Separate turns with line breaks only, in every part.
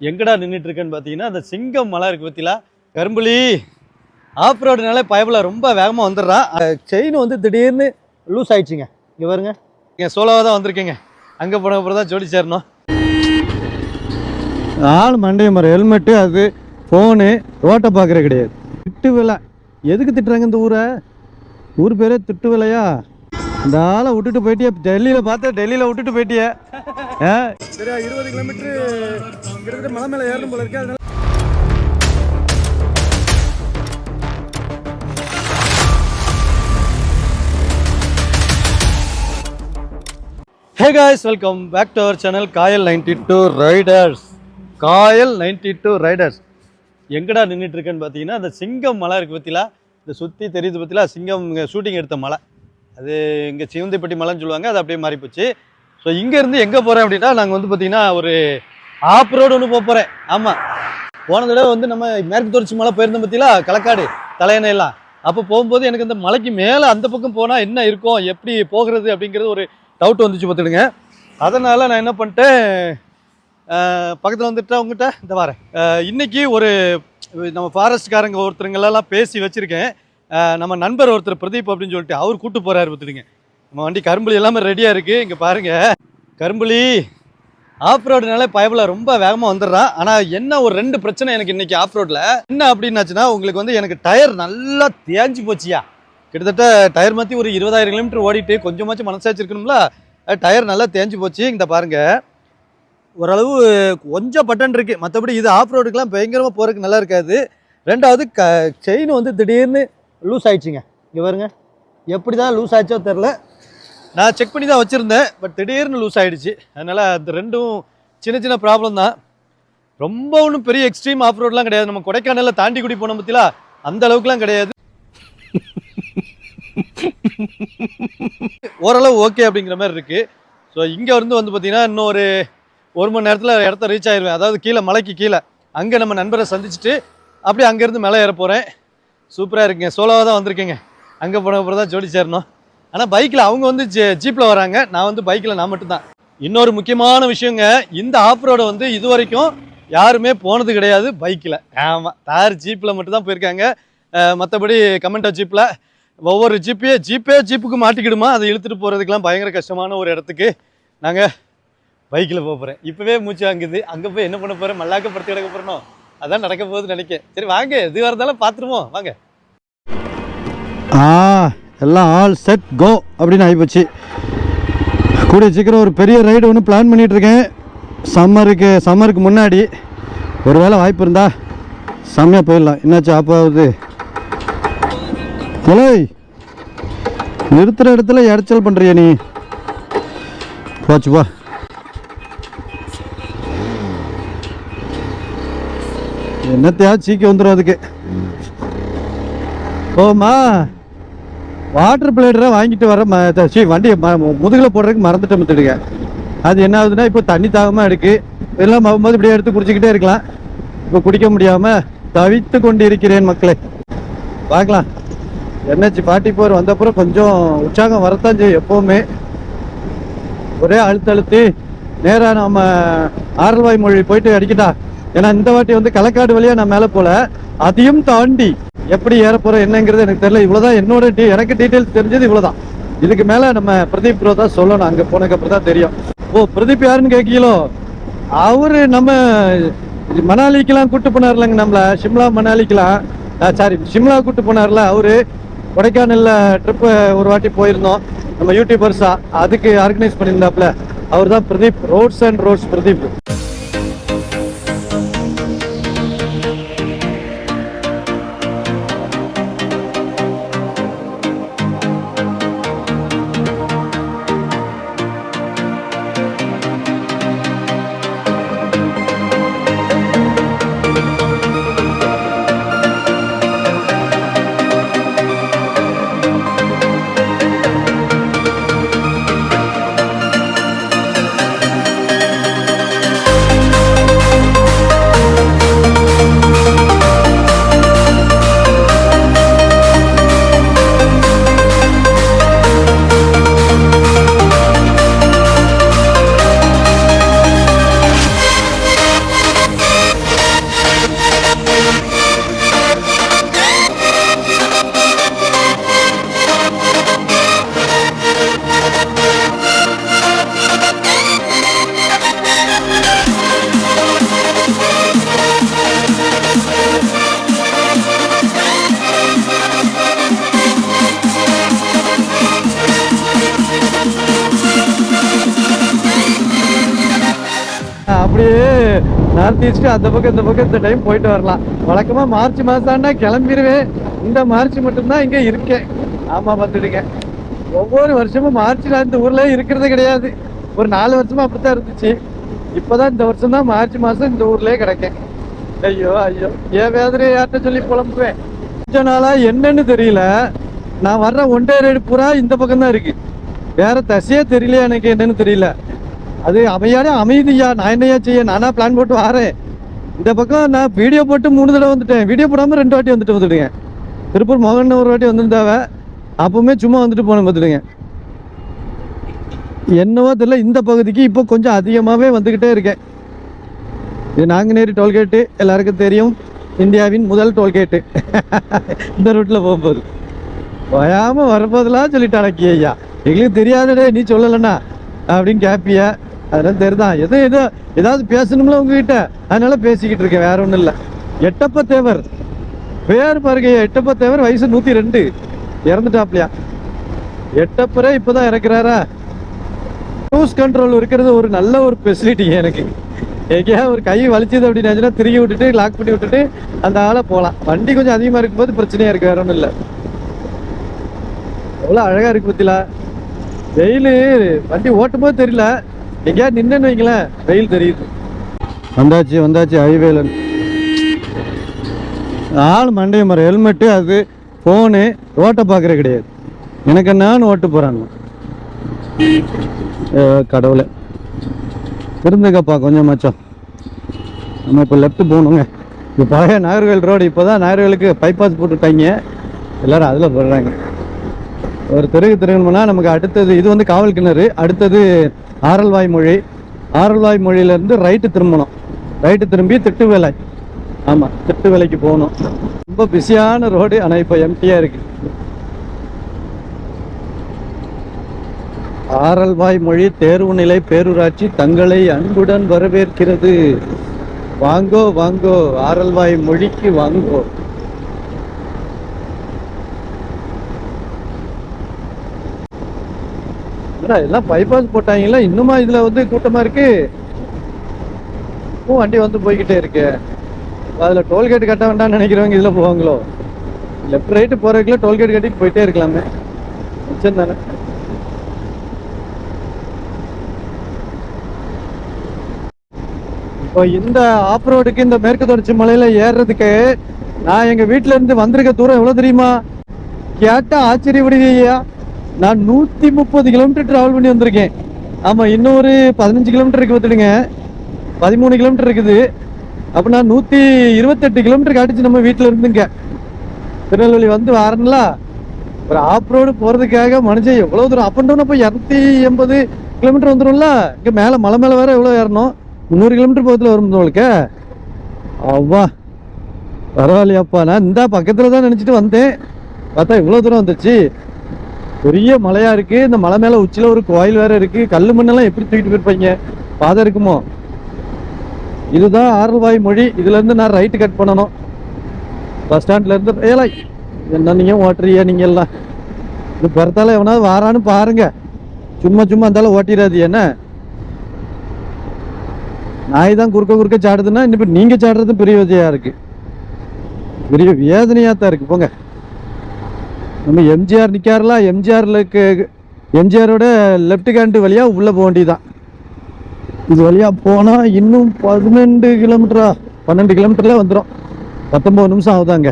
எங்கடா நின்றுட்டு இருக்கேன்னு பார்த்தீங்கன்னா அந்த சிங்கம் மலை இருக்கு பத்திலா கரும்புலி ஆஃப் ரோடுனாலே பயபில் ரொம்ப வேகமாக வந்துடுறான். செயின் வந்து திடீர்னு லூஸ் ஆயிடுச்சுங்க. இங்கே பாருங்க, இங்கே சோலோவாக தான் வந்திருக்கேங்க. அங்கே போன அப்புறம் தான் ஜோடி சேரணும். ஆள் மண்டே மரம் ஹெல்மெட்டு, அது ஃபோனு, ரோட்டை பார்க்குற கிடையாது. திட்டு விலை எதுக்கு திட்டுறாங்க இந்த ஊரை? ஊர் பேரே திட்டு விலையா? இந்த ஆளை விட்டுட்டு போயிட்டியே, டெல்லியில் பார்த்தா டெல்லியில் விட்டுட்டு போயிட்டியே. சரியா 20 கிலோமீட்டரு கிட்டத்தட்ட மலை மேலே ஏறணும் போல இருக்கு. அதனால hey guys, welcome back to our channel Kayal 92 riders. Kayal 92 riders எங்கடா நின்றுட்டு இருக்கேன்னு பார்த்தீங்கன்னா அந்த சிங்கம் மலை இருக்குது பற்றிலா, இந்த சுற்றி தெரியுது பற்றிலா, சிங்கம் ஷூட்டிங் எடுத்த மலை. அது இங்கே சிவந்திப்பட்டி மலைன்னு சொல்லுவாங்க, அது அப்படியே மாறி போச்சு. ஸோ இங்கேருந்து எங்கே போகிறேன் அப்படின்னா, நாங்கள் வந்து பார்த்தீங்கன்னா ஒரு ஆஃப் ரோடு ஒன்று போக போகிறேன். ஆமாம், போன தடவை வந்து நம்ம மேற்கு தொடர்ச்சி மலை போயிருந்தோம் பற்றிலா, களக்காடு தலையணையெல்லாம். அப்போ போகும்போது எனக்கு அந்த மலைக்கு மேலே அந்த பக்கம் போனால் என்ன இருக்கும், எப்படி போகிறது அப்படிங்கிறது ஒரு டவுட் வந்துச்சு பார்த்துடுங்க. அதனால் நான் என்ன பண்ணிட்டேன், பக்கத்தில் வந்துட்டு அவங்ககிட்ட இந்த வரேன். இன்றைக்கி ஒரு நம்ம ஃபாரஸ்ட்காரங்க ஒருத்தருங்களெல்லாம் பேசி வச்சுருக்கேன். நம்ம நண்பர் ஒருத்தர் பிரதீப் அப்படின்னு சொல்லிட்டு அவர் கூப்பிட்டு போகிறாரு பார்த்துடுங்க. நம்ம வண்டி கரும்புலி எல்லாமே ரெடியாக இருக்குது. இங்கே பாருங்கள், கரும்புலி ஆஃப் ரோடுனாலே பயபில் ரொம்ப வேகமாக வந்துடுறான். ஆனால் என்ன ஒரு 2 பிரச்சனை எனக்கு இன்றைக்கி ஆஃப் ரோட்டில். என்ன அப்படின்னாச்சுன்னா, உங்களுக்கு வந்து எனக்கு டயர் நல்லா தேஞ்சு போச்சியா. கிட்டத்தட்ட டயர் மாற்றி ஒரு 20,000 கிலோமீட்டர் ஓடிட்டு கொஞ்சமாச்சும் மனசாச்சு இருக்கணும்ல. டயர் நல்லா தேஞ்சு போச்சு. இந்த பாருங்கள், ஓரளவு கொஞ்சம் பட்டன் இருக்குது. மற்றபடி இது ஆஃப் ரோடுக்கெலாம் பயங்கரமாக போகிறதுக்கு நல்லா இருக்காது. ரெண்டாவது செயின் வந்து திடீர்னு லூஸ் ஆயிடுச்சுங்க. இங்கே பாருங்க, எப்படி தான் லூஸ் ஆச்சோ தெரில. நான் செக் பண்ணி தான் வச்சுருந்தேன், பட் திடீர்னு லூஸ் ஆகிடுச்சு. அதனால் அந்த ரெண்டும் சின்ன சின்ன ப்ராப்ளம் தான். ரொம்ப ஒன்றும் பெரிய எக்ஸ்ட்ரீம் ஆஃப் ரோட்லாம் கிடையாது. நம்ம கொடைக்கானலில் தாண்டி குடி போனோம் பற்றிலா, அந்த அளவுக்குலாம் கிடையாது. ஓரளவு ஓகே அப்படிங்கிற மாதிரி இருக்குது. ஸோ இங்கே வந்து பார்த்தீங்கன்னா இன்னும் ஒரு 1 மணி நேரத்தில் இடத்த ரீச் ஆயிடுவேன். அதாவது கீழே மலைக்கு கீழே அங்கே நம்ம நண்பரை சந்திச்சுட்டு அப்படியே அங்கேருந்து மேலே ஏற போகிறேன். சூப்பராக இருக்குங்க. சோலோவாக தான் வந்திருக்கேங்க. அங்கே போன அப்புறம் தான் ஜோடி சேரணும். ஆனால் பைக்கில் அவங்க வந்து ஜீப்பில் வராங்க, நான் வந்து பைக்கில் நான் மட்டும்தான். இன்னொரு முக்கியமான விஷயங்க, இந்த ஆஃப் ரோடை வந்து இது வரைக்கும் யாருமே போனது கிடையாது பைக்கில். ஆமாம், தார் ஜீப்பில் மட்டும்தான் போயிருக்காங்க. மற்றபடி கமெண்டோ ஜீப்பில் ஒவ்வொரு ஜீப்புக்கு மாட்டிக்கிடுமா, அதை இழுத்துட்டு போகிறதுக்கெலாம் பயங்கர கஷ்டமான ஒரு இடத்துக்கு நாங்கள் பைக்கில் போக போகிறேன். இப்போவே மூச்சு வாங்குது. அங்கே போய் என்ன பண்ண போகிறேன், மல்லாக்கப்படுத்தி கிடக்க போகிறனோ, அதான் நடக்க போகுதுன்னு நினைக்கிறேன். சரி வாங்க, எதுவாக இருந்தாலும் பார்த்துருவோம் வாங்க. எல்லாம் ஆல் செட் கோ அப்படின்னு ஆகிப்போச்சு. கூடிய சீக்கிரம் ஒரு பெரிய ரைடு ஒன்று பிளான் பண்ணிகிட்ருக்கேன். சம்மருக்கு முன்னாடி ஒரு வேளை வாய்ப்பு இருந்தால் செம்மையாக போயிடலாம். என்னாச்சு ஆப்பாவது கொலை நிறுத்துகிற இடத்துல இடைச்சல் பண்ணுறியா நீ? போச்சுப்பா. என்னத்தையா சீக்கிரம் வந்துடும் அதுக்கு. ஓமா, வாட்டர் பிளேடரை வாங்கிட்டு வர வண்டியை முதுகில் போடுறதுக்கு மறந்துட்டு வந்துடுங்க. அது என்ன ஆகுதுன்னா, இப்போ தண்ணி தாகமாக இருக்குது. எல்லாம் போகும்போது இப்படியே எடுத்து குடிச்சிக்கிட்டே இருக்கலாம். இப்போ குடிக்க முடியாமல் தவித்து கொண்டு இருக்கிறேன் மக்களே. பார்க்கலாம். NH 44 வந்தப்புறம் கொஞ்சம் உற்சாகம் வரத்தான் செய்யும். எப்போவுமே ஒரே அழுத்தி நேராக நம்ம ஆரல்வாய் மொழி போயிட்டு அடிக்கிட்டா. ஏன்னா இந்த வாட்டி வந்து களக்காடு வழியாக நான் மேலே போல, அதையும் தாண்டி எப்படி ஏற போகிறோம் என்னங்கிறது எனக்கு தெரியல. இவ்வளோதான் என்னோட எனக்கு டீட்டெயில்ஸ் தெரிஞ்சது இவ்வளோதான். இதுக்கு மேலே நம்ம பிரதீப் ப்ரோ தான் சொல்லணும். அங்கே போனதுக்கப்புறம் தான் தெரியும். ஓ, பிரதீப் யாருன்னு கேட்கலோ, அவரு நம்ம மணாலிக்கெலாம் கூப்பிட்டு போனார்லங்க. நம்மள சிம்லா மணாலிக்கெலாம் சிம்லா கூப்பிட்டு போனார்ல. அவரு கொடைக்கானலில் ட்ரிப்பு ஒரு வாட்டி போயிருந்தோம் நம்ம யூடியூபர்ஸா, அதுக்கு ஆர்கனைஸ் பண்ணியிருந்தாப்புல. அவர் தான் Pradeep, roads and roads Pradeep. North east அந்த பக்கம் இந்த பக்கம் இந்த டைம் போயிட்டு வரலாம். வழக்கமா மார்ச் மாசம்னா கிளம்பிடுவேன். இந்த மார்ச் மட்டும்தான் இங்க இருக்கேன். ஆமா பார்த்துடுங்க, ஒவ்வொரு வருஷமும் மார்ச்ல இந்த ஊர்ல இருக்கிறதே கிடையாது. ஒரு 4 வருஷமா அப்படித்தான் இருந்துச்சு. இப்பதான் இந்த வருஷம் தான் மார்ச் மாசம் இந்த ஊர்லயே கிடைக்கேன். ஐயோ ஐயோ, என் வேதனை யார்கிட்ட சொல்லி புலம்புவேன். கொஞ்ச நாளா என்னன்னு தெரியல, நான் வர்ற ஒன்றே ரைடு பூரா இந்த பக்கம் தான் இருக்கு. வேற தசையே தெரியலையா எனக்கு, என்னன்னு தெரியல. அது அமைதியா அமைதியா, நான் என்னையா செய்ய, நானா பிளான் போட்டு வரேன். இந்த பக்கம் நான் வீடியோ போட்டு 3 தடவை வந்துட்டேன். வீடியோ போடாமல் 2 வாட்டி வந்துடுங்க. திருப்பூர் மகன் ஒரு வாட்டி வந்திருந்தாவ, அப்பவுமே சும்மா வந்துட்டு போனேன் பார்த்துடுங்க. என்னவோ தெரியல, இந்த பகுதிக்கு இப்போ கொஞ்சம் அதிகமாகவே வந்துக்கிட்டே இருக்கேன். இது நாங்குநேரி டோல்கேட்டு, எல்லாருக்கும் தெரியும், இந்தியாவின் முதல் டோல்கேட்டு. இந்த ரூட்டில் போகும்போது ஓயாமல் வரப்போதெல்லாம் சொல்லிட்டு அடக்கி, ஐயா எங்களுக்கு தெரியாதடே நீ சொல்லலைண்ணா அப்படின்னு கேட்பிய. அதெல்லாம் தெரிதான், ஏதாவது பேசணும்ல உங்ககிட்ட, அதனால பேசிக்கிட்டு இருக்கேன், வேற ஒன்றும் இல்லை. எட்டப்ப தேவர் பேர் பாருங்க, எட்டப்ப தேவர், வயசு 102, இறந்துட்டாப்லையா. எட்டப்பரே இப்போதான் இறக்குறாரா. க்ரூஸ் கண்ட்ரோல் இருக்கிறது ஒரு நல்ல ஒரு ஃபெசிலிட்டி எனக்கு. எங்கேயா ஒரு கை வலிச்சது அப்படின்னு திரும்பி விட்டுட்டு லாக் பண்ணி விட்டுட்டு அந்த ஆளை போகலாம். வண்டி கொஞ்சம் அதிகமாக இருக்கும்போது பிரச்சனையா இருக்கு, வேற ஒன்றும் இல்லை. எவ்வளோ அழகா இருக்கு பத்திலா. வெயில் வண்டி ஓட்டும் போது தெரியல, எங்கேயா நின்னுன்னு வைங்களேன் வெயில் தெரியுது. வந்தாச்சு ஹைவேல. ஆள் மண்டைய மரம், ஹெல்மெட்டு, அது ஃபோனு, ஓட்ட பார்க்குற கிடையாது. எனக்கு என்னான்னு ஓட்டு போகிறாங்க. கடவுளை இருந்துக்கப்பா கொஞ்சம் மச்சம். நம்ம இப்போ லெஃப்ட் போகணுங்க. இப்போ பழைய நாகர்கோவில் ரோடு, இப்போ தான் நாகர்கோவிலுக்கு பைபாஸ் போட்டுட்டாங்க, எல்லோரும் அதில் போடுறாங்க. ஒரு திரும்பணும்னா நமக்கு அடுத்தது இது வந்து காவல் கிணறு, அடுத்தது ஆரல்வாய் மொழி. ஆரல்வாய் மொழியிலேருந்து ரைட்டு திரும்பணும். ரைட்டு திரும்பி திட்டுவேலை. ஆமாம், திட்டுவேலைக்கு போகணும். ரொம்ப பிஸியான ரோடு, ஆனால் இப்போ எம்டியாக இருக்கு. ஆரல்வாய் மொழி தேர்வு நிலை பேரூராட்சி தங்களை அன்புடன் வரவேற்கிறது. வாங்கோ வாங்கோ, ஆரல்வாய் மொழிக்கு வாங்கோ. எல்லாம் பைபாஸ் போட்டாங்களா, இன்னுமா இதுல வந்து கூட்டமா இருக்கு. வண்டி வந்து போய்கிட்டே இருக்கு. அதுல டோல்கேட் கட்ட வேண்டாம்னு நினைக்கிறவங்க இதுல போவாங்களோ. லெஃப்ட் ரைட்டு போறதுக்குள்ள டோல்கேட் கட்டிட்டு போயிட்டே இருக்கலாமே, மிச்சம் தானே. இப்போ இந்த ஆஃப் ரோடுக்கு, இந்த மேற்கு தொடர்ச்சி மலையில ஏறுறதுக்கு நான் எங்க வீட்டுல இருந்து வந்திருக்க தூரம் எவ்வளவு தெரியுமா? கேட்டா ஆச்சரியப்படுவீங்க. நான் 130 கிலோமீட்டர் டிராவல் பண்ணி வந்திருக்கேன். ஆமா, இன்னும் ஒரு 15 கிலோமீட்டர் இருக்கு பார்த்துடுங்க, 13 கிலோமீட்டர் இருக்குது. அப்ப நான் 128 கிலோமீட்டர் காட்டிச்சு நம்ம வீட்டுல இருந்துங்க. திருநெல்வேலி வந்து வரணும்ல, ஒரு ஆஃப் ரோடு போறதுக்காக மனுஷன் எவ்வளவு தூரம் அப் அண்ட் டவுன். அப்போ 280 கிலோமீட்டர் வந்துடும்ல. இங்க மேல மலை மேல வேற எவ்வளவு ஏறணும், 300 கிலோமீட்டர் பக்கத்துல வரும் உங்களுக்கு. அவ்வா பரவாயில்லையாப்பா. நான் இந்த பக்கத்துல தான் நினைச்சிட்டு வந்தேன், பார்த்தா இவ்வளவு தூரம் வந்துச்சு. பெரிய மலையா இருக்கு. இந்த மலை மேல உச்சில ஒரு கோயில் வேற இருக்கு. கல்லு மண்ணெல்லாம் எப்படி தூக்கிட்டு போயிருப்பாங்க, பாதை இருக்குமோ. இதுதான் ஆரல்வாய் மொழி. இதுல இருந்து நான் ரைட்டு கட் பண்ணணும் பஸ் ஸ்டாண்ட்ல இருந்து. ஏலா என்ன நீங்க ஓட்டுறியா நீங்க எல்லாம்? இது பிறத்தால எவனாவது வாரான்னு பாருங்க, சும்மா இருந்தாலும் ஓட்டிடாது. என்ன நாய் தான் குறுக்க சாடுதுன்னா இன்னும் நீங்க சாடுறது பெரிய விஜயா இருக்கு, பெரிய வேதனையா தான் இருக்கு. போங்க, நம்ம எம்ஜிஆர் நிற்காருல, எம்ஜிஆரோட லெஃப்ட் ஹேண்டு வழியாக உள்ளே போக வேண்டியதான். இது வழியாக போனால் இன்னும் 12 கிலோமீட்டரில் வந்துடும். 19 நிமிஷம் ஆகுதாங்க.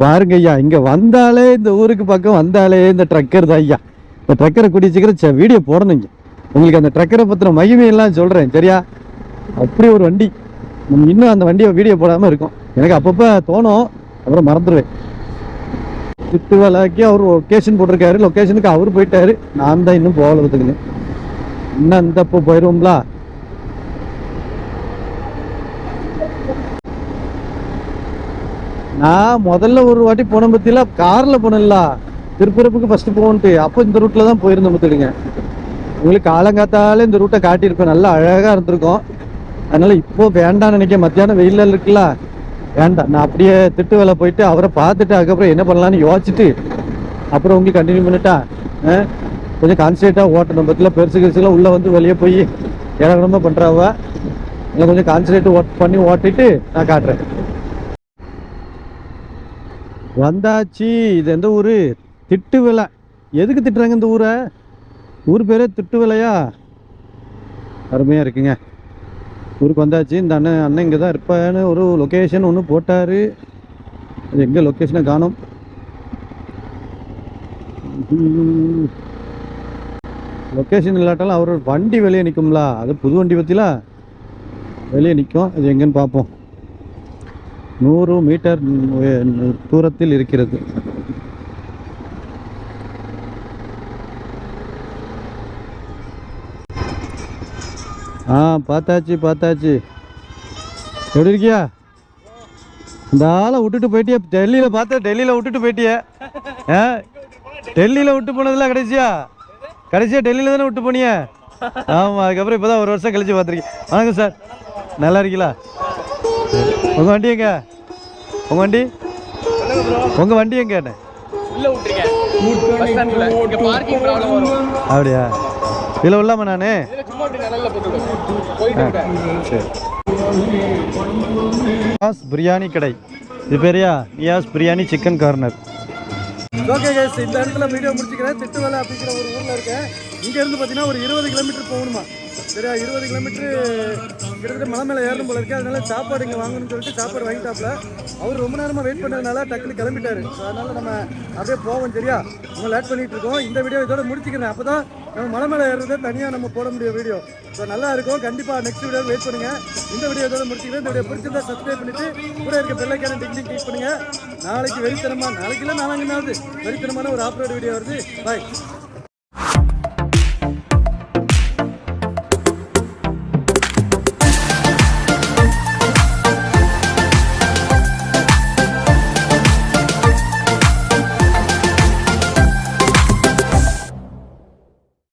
பாருங்க ஐயா, இங்கே வந்தாலே, இந்த ஊருக்கு பக்கம் வந்தாலே இந்த ட்ரக்கர் தான் ஐயா. இந்த ட்ரக்கரை கூடிய சீக்கிரம் வீடியோ போடணுங்க. உங்களுக்கு அந்த ட்ரக்கரை பற்றின மகிமையெல்லாம் சொல்கிறேன், சரியா? அப்படி ஒரு வண்டி. நம்ம இன்னும் அந்த வண்டியை வீடியோ போடாமல் இருக்கும். எனக்கு அப்பப்போ தோணும், அப்புறம் மறந்துடுவேன். திட்டுவேலைக்கு அவர் லொக்கேஷன் போட்டிருக்காரு, லொக்கேஷனுக்கு அவர் போயிட்டாரு, நான் தான் இன்னும் போகலதுக்குன்னு. இன்னும் இந்த இப்போ போயிடுவோம்ல. நான் முதல்ல ஒரு வாட்டி போன பத்தியில கார்ல போனேன்ல, திருப்பூருக்கு ஃபர்ஸ்ட் போகணுட்டு. அப்போ இந்த ரூட்ல தான் போயிருந்தோம் பார்த்துடுங்க. உங்களுக்கு காலங்காத்தாலே இந்த ரூட்டை காட்டியிருப்பேன், நல்லா அழகா இருந்திருக்கும். அதனால இப்போ வேண்டாம்னு நினைக்க, மத்தியானம் வெயில இருக்குல்ல, வேண்டாம். நான் அப்படியே திட்டு வேலை போயிட்டு அவரை பார்த்துட்டு அதுக்கப்புறம் என்ன பண்ணலான்னு யோசிச்சுட்டு அப்புறம் உங்களுக்கு கண்டினியூ பண்ணிட்டா கொஞ்சம் கான்சன்ட்ரேட்டாக ஓட்டணும். பற்றில பெருசு உள்ளே வந்து வெளியே போய் ஏழகமாக பண்ணுறாவ. இல்லை கொஞ்சம் கான்சன்ட்ரேட் ஒர்க் பண்ணி ஓட்டிட்டு நான் காட்டுறேன். வந்தாச்சு. இது எந்த ஊர்? திட்டு விலை. எதுக்கு திட்டுறாங்க இந்த ஊரை? ஊர் பேரே திட்டு விலையா? அருமையாக இருக்குங்க. ஊருக்கு வந்தாச்சு. இந்த அண்ணன் இங்கே தான் இருப்பான்னு ஒரு லொக்கேஷன் ஒன்று போட்டார். அது எங்கே லொக்கேஷனை காணும். லொக்கேஷன் இல்லாட்டாலும் அவர் வண்டி வெளியே நிற்கும்ல, அது புது வண்டி பற்றிலாம் வெளியே நிற்கும். அது எங்கன்னு பார்ப்போம். 100 மீட்டர் தூரத்தில் இருக்கிறது. பார்த்தாச்சு. எப்படி இருக்கியா? இந்த ஆளை விட்டுட்டு போயிட்டியா? டெல்லியில் பார்த்தா டெல்லியில் விட்டுட்டு போயிட்டிய. டெல்லியில் விட்டு போனதில்ல கடைசியாக டெல்லியில் தானே விட்டு போனிய? ஆமாம். அதுக்கப்புறம் இப்போ தான் ஒரு வருஷம் கழிச்சு பார்த்துருக்கேன். வணக்கம் சார், நல்லா இருக்கீங்களா? உங்கள் வண்டி எங்க? உங்கள் வண்டி எங்க? அப்படியா? இதில் உள்ளாம நான் நியாஸ் பிரியாணி கடை. இது பேரையா Niyas biryani chicken corner. Okay guys, இந்த இடத்துல வீடியோ முடிச்சுக்கிறேன். திட்டுவேலை அப்படிங்கிற ஒரு ஊரில் இருக்கேன். இங்கேருந்து பார்த்தீங்கன்னா ஒரு 20 கிலோமீட்டர் போகணுமா? சரியா? 20 கிலோமீட்டரு கிட்டத்தட்ட மலை மேலே ஏறணும் போல இருக்குது. அதனால சாப்பாடு இங்கே வாங்கணும்னு சொல்லிட்டு சாப்பாடு வாங்கிட்டாப்புல. அவர் ரொம்ப நேரமாக வெயிட் பண்ணுறதுனால டக்குன்னு கிளம்பிட்டாரு. அதனால நம்ம அப்படியே போவோம். சரியா? நம்ம லேட் பண்ணிட்டு இருக்கோம். இந்த வீடியோ இதோட முடிச்சுக்கிறேன். அப்போ தான் நம்ம மலை மேலே ஏறுறதே தனியாக நம்ம போட முடியும் வீடியோ. ஸோ நல்லா இருக்கும். கண்டிப்பாக நெக்ஸ்ட் வீடியோ வெயிட் பண்ணுங்கள். இந்த வீடியோ இதோட முடிச்சுக்கிறேன். இந்த வீடியோ பிடிச்சிருந்தா சப்ஸ்கிரைப் பண்ணிட்டு கூட இருக்க பெல் ஐக்கான டிங் கிளிக் பண்ணுங்கள். நாளைக்கு வெறித்தனமாக, நாளைக்கு இல்லை நாளாங்கன்னாவது வெறித்தனமான ஒரு ஆஃப் ரோடு வீடியோ வருது. பாய்.